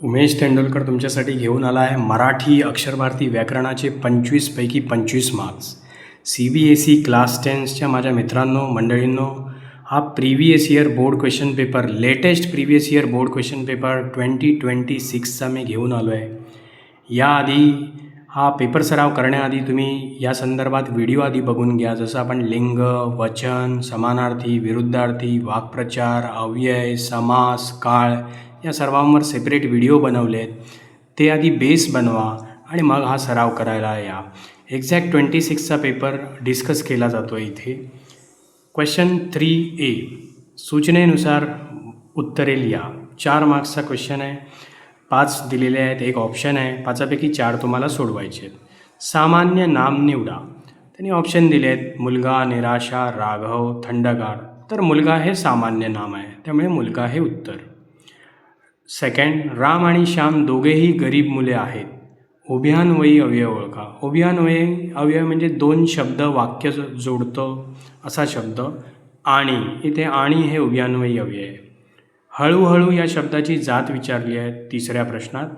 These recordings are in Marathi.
उमेश तेंडुलकर तुमच्यासाठी घेऊन आला आहे मराठी अक्षर भारती व्याकरणाचे 25 पैकी 25 मार्क्स. CBSE क्लास 10च्या माझ्या मित्रांनो मंडळींनो, हा previous year board question paper, latest previous year board question paper 2026चा मी घेऊन आलो आहे. याआधी हा पेपर सराव करण्याआधी तुम्ही या संदर्भात व्हिडिओ आधी बघून घ्या. जसं आपण लिंग, वचन, समानार्थी, विरुद्धार्थी, वाक्प्रचार, अव्यय, समास, काळ या सर्वांवर सेपरेट व्हिडिओ बनवले आहेत. ते आधी बेस बनवा आणि मग हा सराव करायला या. एक्झॅक्ट 26चा पेपर डिस्कस केला जातो आहे इथे. क्वेश्चन 3A, सूचनेनुसार उत्तरे लिहा. 4 मार्क्सचा क्वेश्चन आहे. 5 दिलेले आहेत, एक ऑप्शन आहे. 5पैकी 4 तुम्हाला सोडवायचे आहेत. सामान्य नाम निवडा. त्यांनी ऑप्शन दिले आहेत मुलगा, निराशा, राघव, थंडगार. तर मुलगा हे सामान्य नाम आहे, त्यामुळे मुलगा हे उत्तर. सेकंड, राम आणि श्याम दोघेही गरीब मुले आहेत. उभयान्वयी अव्यय ओळखा. उभयान्वयी अव्यय म्हणजे 2 शब्द वाक्य जोडतो असा शब्द. आणि इथे आणि हे उभयान्वयी अव्यय आहे. हळूहळू या शब्दाची जात विचारली आहे 3ऱ्या प्रश्नात.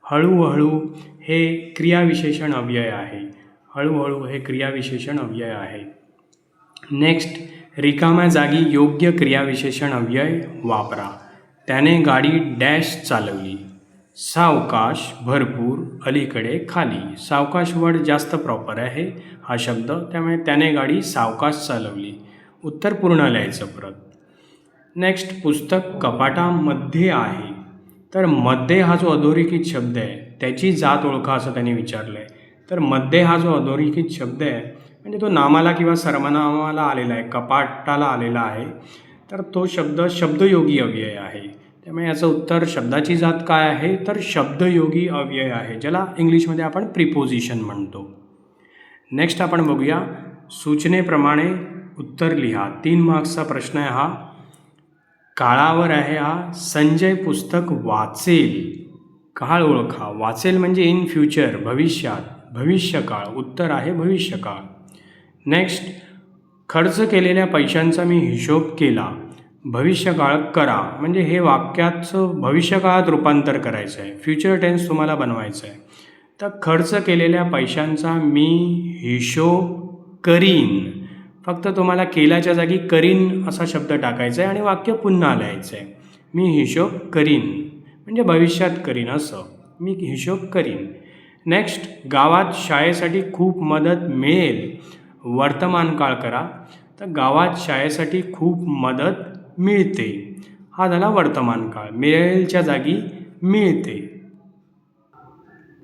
हळूहळू हे क्रियाविशेषण अव्यय आहे. हळूहळू हे क्रियाविशेषण अव्यय आहे. नेक्स्ट, रिकाम्या जागी योग्य क्रियाविशेषण अव्यय वापरा. त्याने गाडी डॅश चालवली. सावकाश, भरपूर, अलीकडे, खाली. सावकाश वर्ड जास्त प्रॉपर आहे हा शब्द, त्यामुळे त्याने गाडी सावकाश चालवली. उत्तर पूर्ण लिहायचं परत. नेक्स्ट, पुस्तक कपाटामध्ये आहे. तर मध्ये हा जो अधोरेखित शब्द आहे त्याची जात ओळखा असं त्यांनी विचारलं आहे. तर मध्ये हा जो अधोरेखित शब्द आहे म्हणजे तो नामाला किंवा सर्वनामाला आलेला आहे, कपाटाला आलेला आहे. तर तो शब्द शब्दयोगी अव्यय आहे. त्यामुळे याचं उत्तर शब्दाची जात काय आहे तर शब्दयोगी अव्यय आहे, ज्याला इंग्लिशमध्ये आपण प्रिपोजिशन म्हणतो. नेक्स्ट आपण बघूया, सूचनेप्रमाणे उत्तर लिहा. 3 मार्क्सचा प्रश्न आहे हा. काळावर आहे हा. संजय पुस्तक वाचेल. काळ ओळखा. वाचेल म्हणजे इन फ्युचर, भविष्यात, भविष्यकाळ. उत्तर आहे भविष्यकाळ. नेक्स्ट, खर्च केलेल्या पैशांचा मी हिशोब केला. भविष्यकाळ करा म्हणजे हे वाक्याचं भविष्यकाळात रूपांतर करायचं आहे. फ्युचर टेन्स तुम्हाला बनवायचं आहे. तर खर्च केलेल्या पैशांचा मी हिशोब करीन. फक्त तुम्हाला केल्याच्या जागी करीन असा शब्द टाकायचा आहे आणि वाक्य पुन्हा लिहायचं आहे. मी हिशोब करीन म्हणजे भविष्यात करीन असं. मी हिशोब करीन. नेक्स्ट, गावात शाळेसाठी खूप मदत मिळेल. वर्तमान काळ करा. तर गावात शाळेसाठी खूप मदत मिळते. हा झाला वर्तमान काळ. मिळेलच्या जागी मिळते.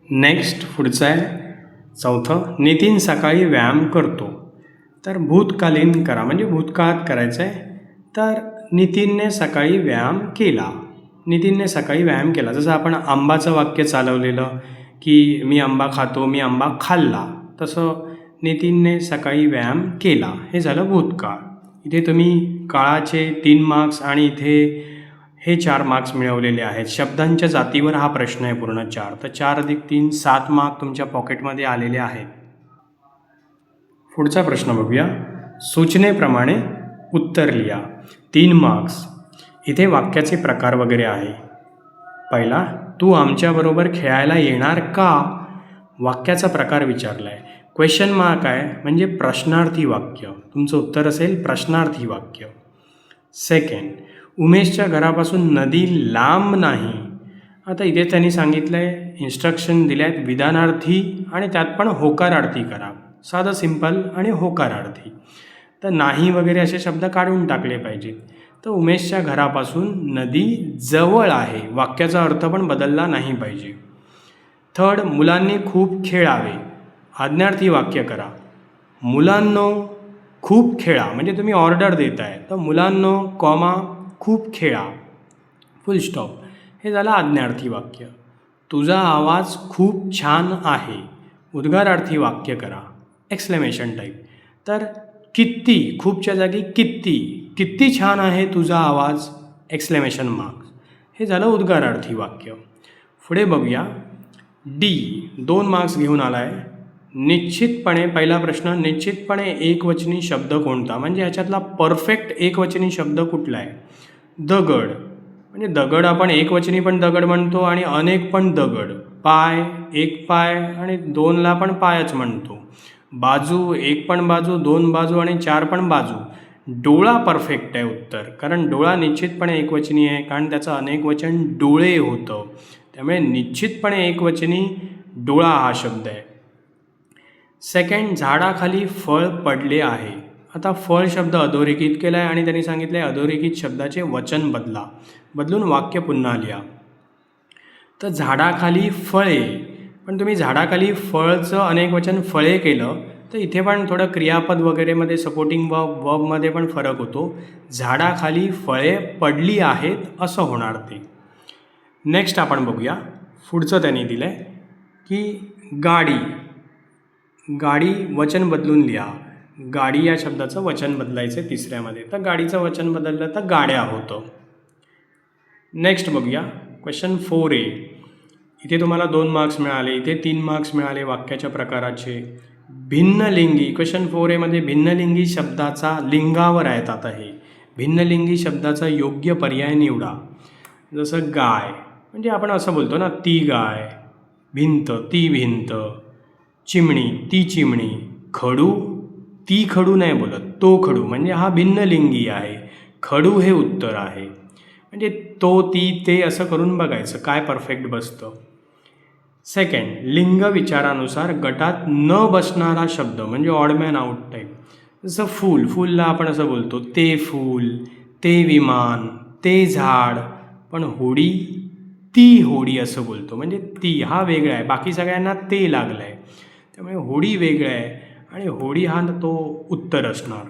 नेक्स्ट पुढचं आहे 4थं, नितीन सकाळी व्यायाम करतो. तर भूतकालीन करा म्हणजे भूतकाळात करायचं आहे. तर नितीनने सकाळी व्यायाम केला. नितीनने सकाळी व्यायाम केला. जसं आपण आंबाचं वाक्य चालवलेलं की मी आंबा खातो, मी आंबा खाल्ला, तसं नितीनने सकाळी व्यायाम केला. हे झालं भूतकाळ. इथे तुम्ही काळाचे 3 मार्क्स आणि इथे हे 4 मार्क्स मिळवलेले आहेत. शब्दांच्या जातीवर हा प्रश्न आहे पूर्ण 4. तर 4 अधिक 3 7 मार्क तुमच्या पॉकेटमध्ये आलेले आहेत. पुढचा प्रश्न बघूया. सूचनेप्रमाणे उत्तर लिहा. 3 मार्क्स. इथे वाक्याचे प्रकार वगैरे आहे. पहिला, तू आमच्याबरोबर खेळायला येणार का? वाक्याचा प्रकार विचारला आहे. क्वेश्चन मार्क आहे म्हणजे प्रश्नार्थी वाक्य. तुमचं उत्तर असेल प्रश्नार्थी वाक्य. सेकंड, उमेशच्या घरापासून नदी लांब नाही. आता इथे त्यांनी सांगितलं आहे, इन्स्ट्रक्शन दिल्या आहेत विधानार्थी आणि त्यात पण होकारार्थी करा. साधं सिंपल आणि होकारार्थी. तर नाही वगैरे असे शब्द काढून टाकले पाहिजेत. तर उमेशच्या घरापासून नदी जवळ आहे. वाक्याचा अर्थ पण बदलला नाही पाहिजे. थर्ड, मुलांनी खूप खेळावे. आज्ञार्थी वाक्य करा. मुलांनो खूप खेळा म्हणजे तुम्ही ऑर्डर देताय. तर मुलांनो कॉमा खूप खेळा, फुल स्टॉप. हे झालं आज्ञार्थी वाक्य. तुझा आवाज खूप छान आहे. उद्गारार्थी वाक्य करा, एक्सक्लेमेशन टाईप. तर किती, खूपच्या जागी किती, किती छान आहे तुझा आवाज, एक्सक्लेमेशन मार्क्स. हे झालं उद्गारार्थी वाक्य. पुढे बघूया. D 2 मार्क्स घेऊन आला आहे. निश्चितपणे, पहिला प्रश्न, निश्चितपणे एकवचनी शब्द कोणता म्हणजे ह्याच्यातला परफेक्ट एकवचनी शब्द कुठला आहे? दगड म्हणजे दगड आपण एकवचनी पण दगड म्हणतो आणि अनेक पण दगड. पाय, एक पाय आणि दोनला पण पायच म्हणतो. बाजू, एक पण बाजू, दोन बाजू आणि चार पण बाजू. डोळा परफेक्ट आहे उत्तर, कारण डोळा निश्चितपणे एकवचनी आहे, कारण त्याचं अनेकवचन डोळे होतं. त्यामुळे निश्चितपणे एकवचनी डोळा हा शब्द आहे. सेकंड, झाडाखाली फळ पडले आहे. आता फळ शब्द अधोरेखित केला आहे आणि त्यांनी सांगितलं आहे अधोरेखित शब्दाचे वचन बदलून वाक्य पुन्हा लिहा. तर झाडाखाली फळे, पण तुम्ही झाडाखाली फळचं अनेकवचन फळे केलं तर इथे पण थोडं क्रियापद वगैरेमध्ये सपोर्टिंग वर्बमध्ये पण फरक होतो. झाडाखाली फळे पडली आहेत असं होणार ते. नेक्स्ट आपण बघूया. पुढचं त्यांनी दिलं आहे की गाडी वचन बदलून लिहा. गाडी या शब्दाचं वचन बदलायचं आहे तिसऱ्यामध्ये. तर गाडीचं वचन बदललं तर गाड्या होतं. नेक्स्ट बघूया. Question 4A. इथे तुम्हाला 2 मार्क्स मिळाले, इथे 3 मार्क्स मिळाले वाक्याच्या प्रकाराचे. भिन्नलिंगी, क्वेश्चन 4A भिन्नलिंगी शब्दाचा लिंगावर आहेत. आता हे भिन्नलिंगी शब्दाचा योग्य पर्याय निवडा. जसं गाय, म्हणजे आपण असं बोलतो ना, ती गाय. भिंत, ती भिंत. चिमणी, ती चिमणी. खडू, ती खडू नाही बोलत, तो खडू, म्हणजे हा भिन्नलिंगी आहे. खडू हे उत्तर आहे. म्हणजे तो, ती, ते असं करून बघायचं काय परफेक्ट बसतं. सेकंड, लिंग विचारानुसार गटात न बसणारा शब्द म्हणजे ऑडमॅन आउट टाईप. जसं फूलला आपण असं बोलतो ते फूल, ते विमान, ते झाड. पण होडी, ती होडी असं बोलतो, म्हणजे ती हा वेगळा आहे, बाकी सगळ्यांना ते लागलं आहे. त्यामुळे होडी वेगळं आहे आणि होडी हा तो उत्तर असणार.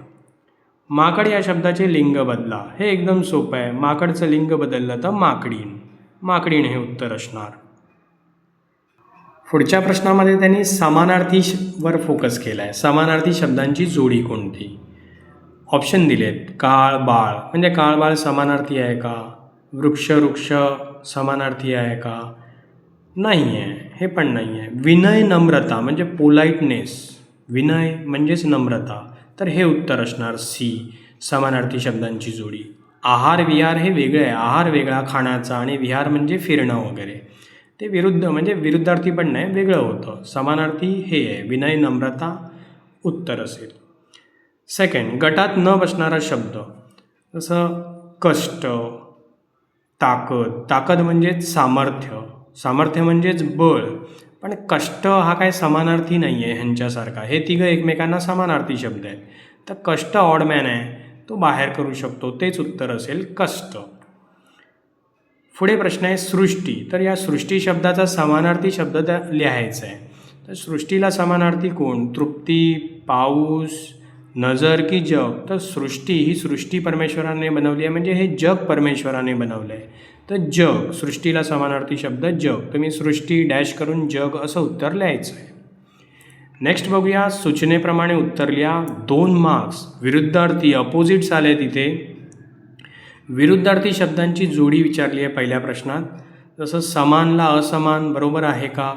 माकड या शब्दाचे लिंग बदला. हे एकदम सोपं आहे. माकडचं लिंग बदललं तर माकडीण हे उत्तर असणार. पुढच्या प्रश्नामध्ये त्यांनी समानार्थीवर फोकस केला आहे. समानार्थी शब्दांची जोडी कोणती? ऑप्शन दिलेत. काळ बाळ, म्हणजे काळ बाळ समानार्थी आहे का? वृक्ष समानार्थी आहे का? नाही आहे, हे पण नाही आहे. विनय नम्रता म्हणजे पोलाइटनेस, विनय म्हणजेच नम्रता, तर हे उत्तर असणार सी, समानार्थी शब्दांची जोडी. आहार विहार हे वेगळं आहे. आहार वेगळा खाण्याचा आणि विहार म्हणजे फिरणं वगैरे, ते म्हणजे विरुद्धार्थी पण नाही, वेगळं होतं. समानार्थी हे आहे, विनय नम्रता उत्तर असेल. सेकंड, गटात न बसणारा शब्द जसं कष्ट, ताकद म्हणजेच सामर्थ्य म्हणजेच बळ. पण कष्ट हा काय समानार्थी नाही आहे ह्यांच्यासारखा. हे तिघं एकमेकांना समानार्थी शब्द आहेत. तर कष्ट ऑडमॅन आहे, तो बाहेर करू शकतो, तेच उत्तर असेल कष्ट. पुढे प्रश्न आहे सृष्टी. तर या सृष्टी शब्दाचा समानार्थी शब्द लिहायचा आहे. तर सृष्टीला समानार्थी कोण? तृप्ती, पाऊस, नजर की जग? तर सृष्टी परमेश्वराने बनवली आहे, म्हणजे हे जग परमेश्वराने बनवलं आहे. तर जग, सृष्टीला समानार्थी शब्द जग. तुम्ही सृष्टी डॅश करून जग असं उत्तर लिहायचं आहे. नेक्स्ट बघूया. सूचनेप्रमाणे उत्तर लिहा. 2 मार्क्स. विरुद्धार्थी अपोजिट्स आले तिथे. विरुद्धार्थी शब्दांची जोडी विचारली आहे पहिल्या प्रश्नात. जसं समानला असमान बरोबर आहे का?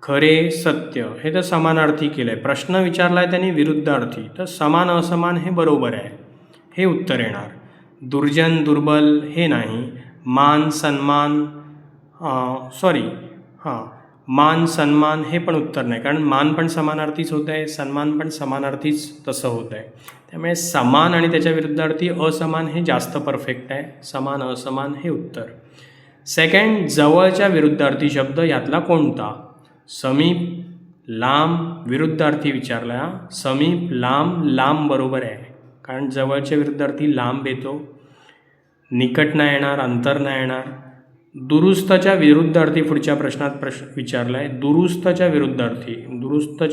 खरे, सत्य हे तर समानार्थी केलं आहे. प्रश्न विचारला आहे त्यांनी विरुद्धार्थी, तर समान असमान हे बरोबर आहे, हे उत्तर येणार. दुर्जन दुर्बल हे नाही. मान सन्मान मान सन्मान हे पण उत्तर नाही, कारण मान पण समानार्थीच होत आहे, सन्मान पण समानार्थीच तसं होत आहे. त्यामुळे समान आणि त्याच्या विरुद्धार्थी असमान हे जास्त परफेक्ट आहे. समान असमान हे उत्तर. सेकंड, जवळच्या विरुद्धार्थी शब्द यातला कोणता? समीप, लांब. विरुद्धार्थी विचारला. समीप, लांब बरोबर आहे, कारण जवळच्या विरुद्धार्थी लांब येतो. निकट नाही येणार, अंतर नाही येणार. दुरुस्तच्या विरुद्धार्थी पुढच्या प्रश्नात विचारला आहे. दुरुस्तच्या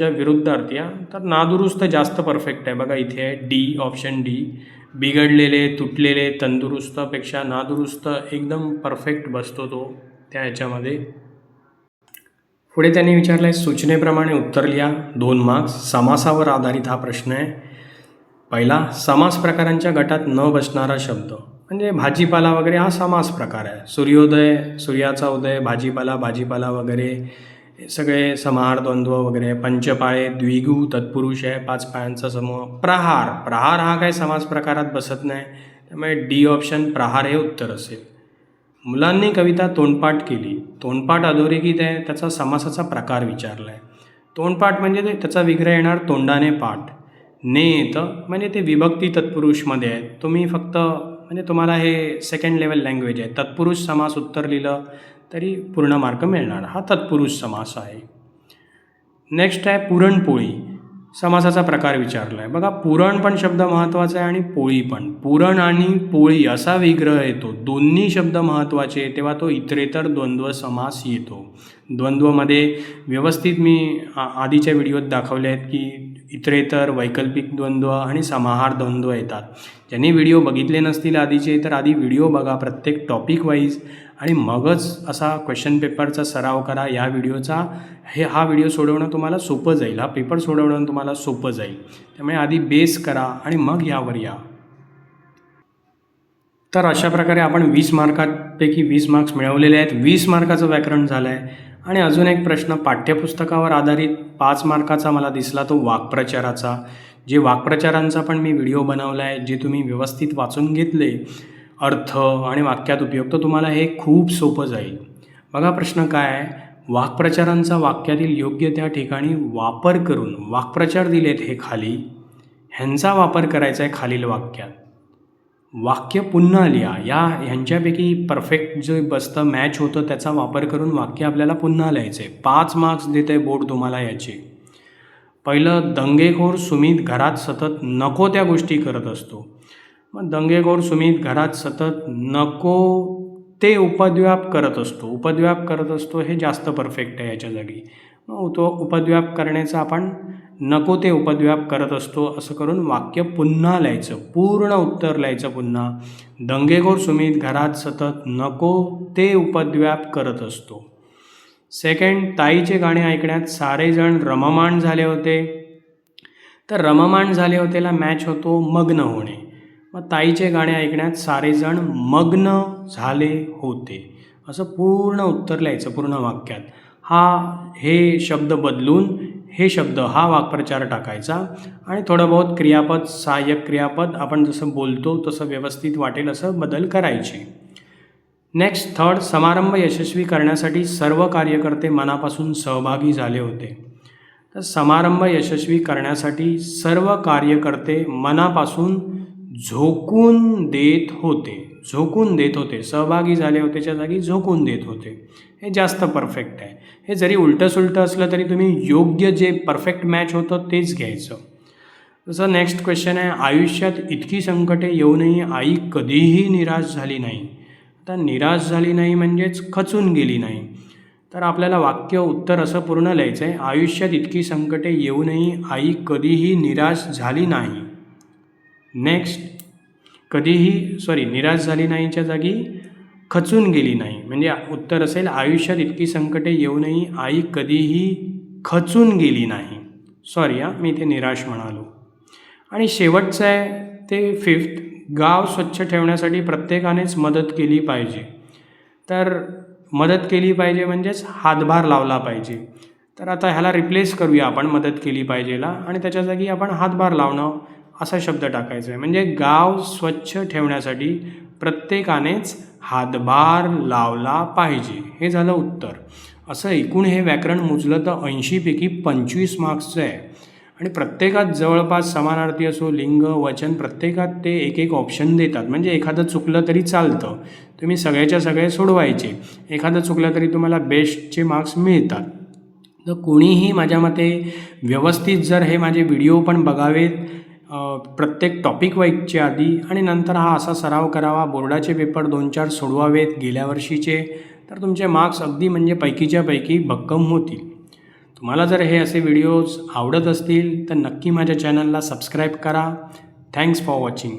विरुद्धार्थी तर नादुरुस्त जास्त परफेक्ट आहे. बघा इथे आहे डी, ऑप्शन डी. बिघडलेले, तुटलेले, तंदुरुस्तपेक्षा नादुरुस्त एकदम परफेक्ट बसतो तो त्या ह्याच्यामध्ये. पुढे त्यांनी विचारलं आहे सूचनेप्रमाणे उत्तर लिहा. 2 मार्क्स. समासावर आधारित हा प्रश्न आहे. पहिला, समास प्रकारांच्या गटात न बसणारा शब्द म्हणजे भाजीपाला वगैरे हा समास प्रकार आहे. सूर्योदय, सूर्याचा उदय, भाजीपाला वगैरे सगळे समाहार द्वंद्व वगैरे. पंचपाळे, द्विगु, तत्पुरुष आहे, 5 पायांचा समूह. प्रहार हा काय समास प्रकारात बसत नाही, त्यामुळे डी ऑप्शन प्रहार हे उत्तर असेल. मुलांनी कविता तोंडपाठ केली. तोंडपाठ अधोरेखित आहे, त्याचा समासाचा प्रकार विचारला आहे. तोंडपाठ म्हणजे त्याचा विग्रह येणार तोंडाने पाठ. नेत म्हणजे ते विभक्ती तत्पुरुषमध्ये आहे. तुम्ही फक्त म्हणजे तुम्हाला हे सेकंड लेवल लँग्वेज आहे. तत्पुरुष समास उत्तर लिहिलं तरी पूर्ण मार्क मिळणार. हा तत्पुरुष समास आहे. नेक्स्ट आहे पुरणपोळी. समासाचा प्रकार विचारला आहे. बघा, पुरण पण शब्द महत्त्वाचा आहे आणि पोळी पण. पुरण आणि पोळी असा विग्रह येतो, दोन्ही शब्द महत्त्वाचे, तेव्हा तो इतरेतर द्वंद्व समास येतो. द्वंद्वमध्ये व्यवस्थित मी आधीच्या व्हिडिओत दाखवले आहेत की इतरेतर, वैकल्पिक द्वंद्व आणि समाहार द्वंद्व येतात. ज्यांनी व्हिडिओ बघितले नसतील आधीचे तर आधी व्हिडिओ बघा प्रत्येक टॉपिक वाईज आणि मगच असा क्वेश्चन पेपरचा सराव करा. या व्हिडिओचा हा व्हिडिओ सोडवणं तुम्हाला सोपं जाईल, हा पेपर सोडवणं तुम्हाला सोपं जाईल. त्यामुळे आधी बेस करा आणि मग यावर या. तर अशा प्रकारे आपण 20 मार्कांपैकी 20 मार्क्स मिळवलेले आहेत. 20 मार्काचं व्याकरण झालं आहे. आणि अजून एक प्रश्न पाठ्यपुस्तकावर आधारित 5 मार्काचा मला दिसला, तो वाक्प्रचाराचा. जे वाक्प्रचारांचा पण मी व्हिडिओ बनवला आहे, जे तुम्ही व्यवस्थित वाचून घेतले अर्थ आणि वाक्यात उपयोग, तर तुम्हाला हे खूप सोपं जाईल. बघा प्रश्न काय आहे, वाक्प्रचारांचा वाक्यातील योग्य त्या ठिकाणी वापर करून वाक्प्रचार दिलेत हे खाली, ह्यांचा वापर करायचा आहे खालील वाक्यात. वाक्य पुन्हा लिहा. ह्यांच्यापैकी परफेक्ट जे बसतं मॅच होतं त्याचा वापर करून वाक्य आपल्याला पुन्हा लिहायचं आहे. 5 मार्क्स देतं आहे बोर्ड तुम्हाला याचे. पहिलं, दंगेखोर सुमित घरात सतत नको त्या गोष्टी करत असतो. मग दंगेखोर सुमित घरात सतत नको ते उपद्व्याप करत असतो. उपद्व्याप करत असतो हे जास्त परफेक्ट आहे याच्या जागी. मग तो उपद्व्याप करण्याचा आपण नको ते उपद्व्याप करत असतो असं करून वाक्य पुन्हा लिहायचं, पूर्ण उत्तर लिहायचं पुन्हा. दंगेखोर सुमित घरात सतत नको ते उपद्व्याप करत असतो. सेकंड, ताईचे गाणे ऐकण्यात सारेजण रममाण झाले होते. तर रममाण झाले होतेला मॅच होतो मग्न होणे. मग ताईचे गाणे ऐकण्यात सारेजण मग्न झाले होते असं पूर्ण उत्तर लिहायचं पूर्ण वाक्यात. हे शब्द बदलून हे शब्द हा वाक्प्रचार टाकायचा आणि थोडं बहुत क्रियापद, सहाय्यक क्रियापद आपण जसं बोलतो तसं व्यवस्थित वाटेल असं बदल करायचे. नेक्स्ट, थर्ड, समारंभ यशस्वी करण्यासाठी सर्व कार्यकर्ते मनापासून सहभागी झाले होते. तर समारंभ यशस्वी करण्यासाठी सर्व कार्यकर्ते मनापासून झोकून देत होते. झोकून देत होते, सहभागी झाले होतेच्या जागी झोकून देत होते. हे जास्त परफेक्ट आहे. हे जरी उलटं सुलटं असलं तरी तुम्ही योग्य जे परफेक्ट मॅच होतं तेच घ्यायचं. जसं नेक्स्ट क्वेश्चन आहे, आयुष्यात इतकी संकटे येऊनही आई कधीही निराश झाली नाही. आता निराश झाली नाही म्हणजेच खचून गेली नाही. तर आपल्याला वाक्य उत्तर असं पूर्ण लिहायचं आहे, आयुष्यात इतकी संकटे येऊनही आई कधीही निराश झाली नाही. नेक्स्ट, निराश झाली नाहीच्या जागी खचून गेली नाही, म्हणजे उत्तर असेल आयुष्यात इतकी संकटे येऊनही आई कधीही खचून गेली नाही. मी इथे निराश म्हणालो. आणि शेवटचं आहे ते फिफ्थ, गाव स्वच्छ ठेवण्यासाठी प्रत्येकानेच मदत केली पाहिजे. तर मदत केली पाहिजे म्हणजेच हातभार लावला पाहिजे. तर आता ह्याला रिप्लेस करूया आपण मदत केली पाहिजेला आणि त्याच्या जागी आपण हातभार लावणं असा शब्द टाकायचा आहे. म्हणजे गाव स्वच्छ ठेवण्यासाठी प्रत्येकानेच हातभार लावला पाहिजे, हे झालं उत्तर. असं एकूण हे व्याकरण मोजलं तर 80पैकी 25 मार्क्सचं आहे. आणि प्रत्येकात जवळपास समानार्थी असो, लिंग, वचन, प्रत्येकात ते एक एक ऑप्शन देतात. म्हणजे एखादं चुकलं तरी चालतं, तुम्ही सगळ्याच्या सगळे सोडवायचे. एखादं चुकलं तरी तुम्हाला बेस्टचे मार्क्स मिळतात. तर कोणीही माझ्या मते व्यवस्थित जर हे माझे व्हिडिओ पण बघावेत प्रत्येक टॉपिक वाईजच्या आधी आणि नंतर हा असा सराव करावा, बोर्डाचे पेपर 2-4 सोडवावेत गेल्या वर्षीचे, तर तुमचे मार्क्स अगदी म्हणजे पैकीच्या पैकी भक्कम होतील. तुम्हाला जर हे असे व्हिडिओज आवडत असतील तर नक्की माझ्या चॅनलला सबस्क्राईब करा. Thanks for watching.